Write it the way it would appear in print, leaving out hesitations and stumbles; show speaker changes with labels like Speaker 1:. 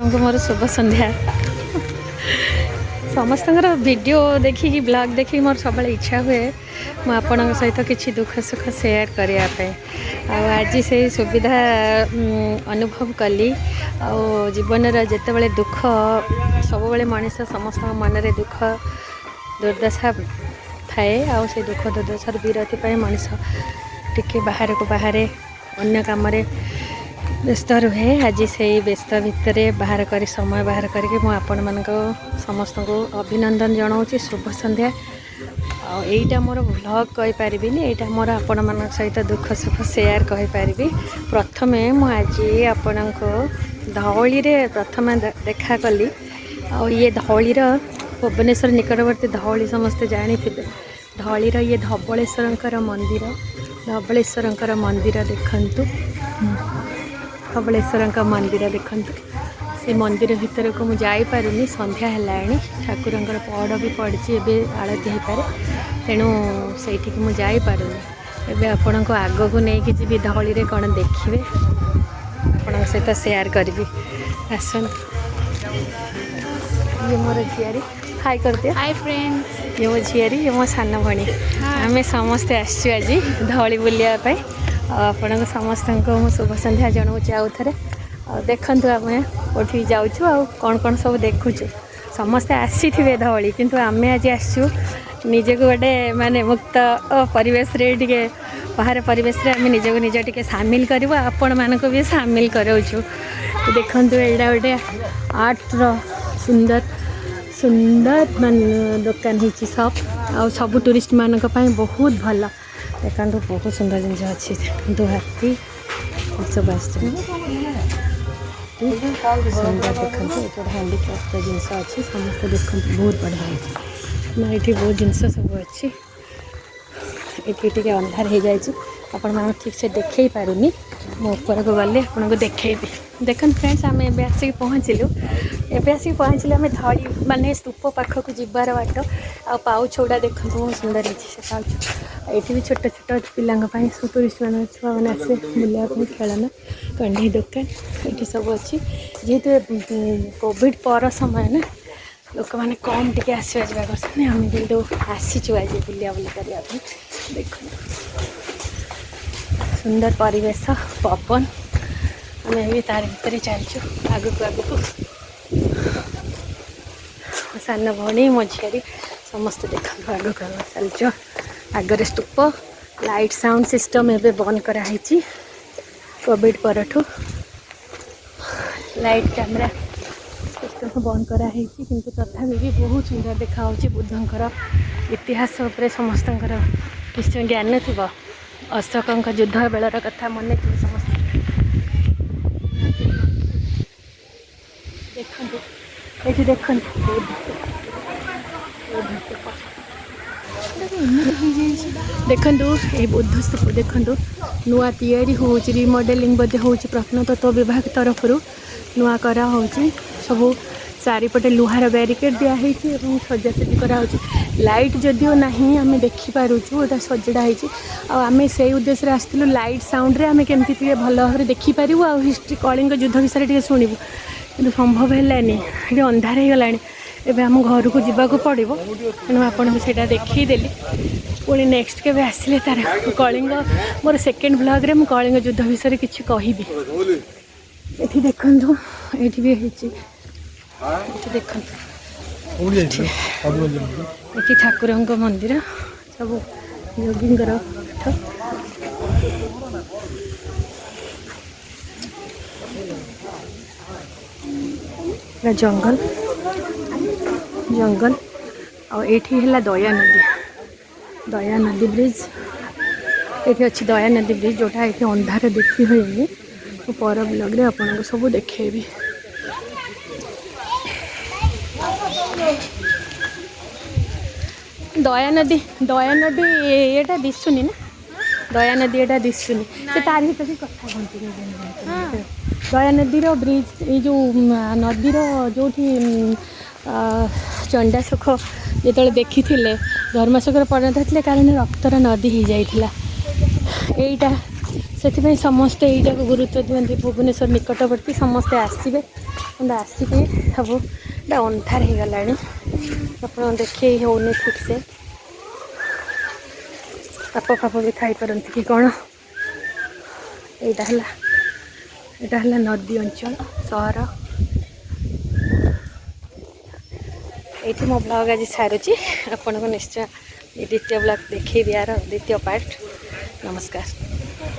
Speaker 1: मोर शुभ संध्या समस्त video देखिकी blog देखिक मोर सब इच्छा हुए मुझे सहित किसी दुख सुख शेयर करने आज से सुविधा अनुभव कली जीवन जिते दुख सब मनीष समस्त मन में दुख दुर्दशा थाए से दुख दुर्दशार विरति मनीष टिके बाहर को बाहर अन्य कम व्यस्त रुहे आज से व्यस्त भितर बाहर कर समय बाहर करके आपण मान समस्त को अभिनंदन जनाऊँ शुभ संध्या आईटा मोर व्लॉग कहीपरि यहाँ मोर आपण मान सहित दुख सुख शेयर कहीपरि प्रथम मुझे आपण को धौली प्रथम देखा कली ये धौलीर भुवनेश्वर निकटवर्ती धौली समस्ते जानी धौलीर ये धबलेश्वर मंदिर देखंतु धबलेश्वर मंदिर देखु से मंदिर भितर को मुझे पारुनी संध्या है ठाकुर पहड़ भी पड़ी आलती हो पारे तेणु से मुझे पारुनी आपण को आग को लेकिन जी धौली रे कौन देखिए आपण सहित शेयर करी आसन ये मोर झियारी हाई कर दिया
Speaker 2: हाय फ्रेंड्स
Speaker 1: ये मो झियारी ये मो सान भणी आम समस्ते आसचु आज धौली बुलायापी आपण समस्त को शुभ संध्या जनाऊँ आउ थे देखु आम कौटी जाऊँ कौन कौन सब देखुचु समस्ते आसी थे धौली किंतु आम आज आसचु निजे को गोटे माने मुक्त परिवेश रे टिके बाहर परिवेश रे आम निज को निज टिके सामिल करूँ आपण मानक भी सामिल कराऊँ देखु एटा गोटे आर्टर सुंदर सुंदर मान दुकान होती सब आ सब टूरिस्ट मानक बहुत भल देखा बहुत सुंदर जिन अच्छी दो हाथी सब सुंदर देखते हैंडीक्राफ्ट जिनस अच्छी समस्त देखते बहुत बढ़िया ये बहुत जिनस सब अच्छी ये अंधार हो जाए आपण मान ठीक से देखे पारुनी मो ऊपर को गले आपन को देखेबी देखन फ्रेंड्स आम एवं आसिक पहुँचलु एवं आसिक पहुँचलु आम धौली माने स्तूप पाखक जीवार बाट आ पाउछ गुड़ा देख बहुत सुंदर है से पाउछ ये भी छोट छोट पिलांपाई सब टूरिस्ट मान छुआ मैंने आसे बुलाया खेलना कंढी दुकान ये सब अच्छी जेहेतु कोविड पर समय ना लोक मैंने कम टे आसवा जा कर आम कि आसीचु आज बुला बुली करने देख सुंदर परिवेश पवन आम भी तार भर चलचु आगक आगक सान भणी मो झियारी समस्त देखा आगक आग चलचु आगरे स्तूप लाइट साउंड सिस्टम एवं बंद कराई कोविड परठू लाइट कैमेरा सिस्टम बंद कराई किंतु तथापि भी बहुत सुंदर देखा बुद्धंकर इतिहास उपरे समस्त निश्चय ज्ञान थी अशोक युद्ध बेलर कथा मन थी समस्त देखते ये देखते देखु ये बुद्ध स्तूप देखु नुआ या हो रिमॉडलिंग बोधे हो प्रत्नतत्व विभाग तरफ नुआ करा सब चारिपटे लुहार बैरिकेड दिखाई सजासजी करा लाइट जदिओ नहीं आम देखिपुँ एटा सजड़ा आम से उद्देश्य आसलु लाइट साउंड आम केमती भल भाव देखिपर आ हिस्ट्री कलिंग युद्ध विषय टे शुणु कि संभव है ये अंधार हो गला एवं आम घर को जावाक पड़ो तेणु आपको से देखीदेली पुणी नेक्स्ट के आसिले तार कलिंग मोर सेकेंड ब्लॉग रे कलिंग युद्ध विषय किसी कहि ये देखु ये भी देखु ये ठाकुर मंदिर सब योगींकर जंगल जंगल और है दया नदी ब्रिज ये अच्छी दया नदी ब्रिज जोटा ये अंधार देखी हुए पर ब्लॉग रे आपको सब देखेबी दया नदी ये दिशुनी ना दया नदी ये दिशुनी से तार भर भी कथा कहती दया नदी ब्रिज ये जो नदीर जो चंडाशोक जो देखी धर्मशोक परिणत होते कारण रक्तर नदी हो जाता से समस्ते यहीटा को गुरुत्व दिखते भुवनेश्वर निकटवर्ती समस्ते आसवे आसिक सब अंधार हो गला आप देखे होनी ठीक से साप फाप भी थी पारती कि कौन यहाँ है नदी अंचल सहर ये मो ब्लॉग आज सारूची आपन को निश्चय द्वितीय ब्लॉग देखी यार द्वितीय पार्ट नमस्कार।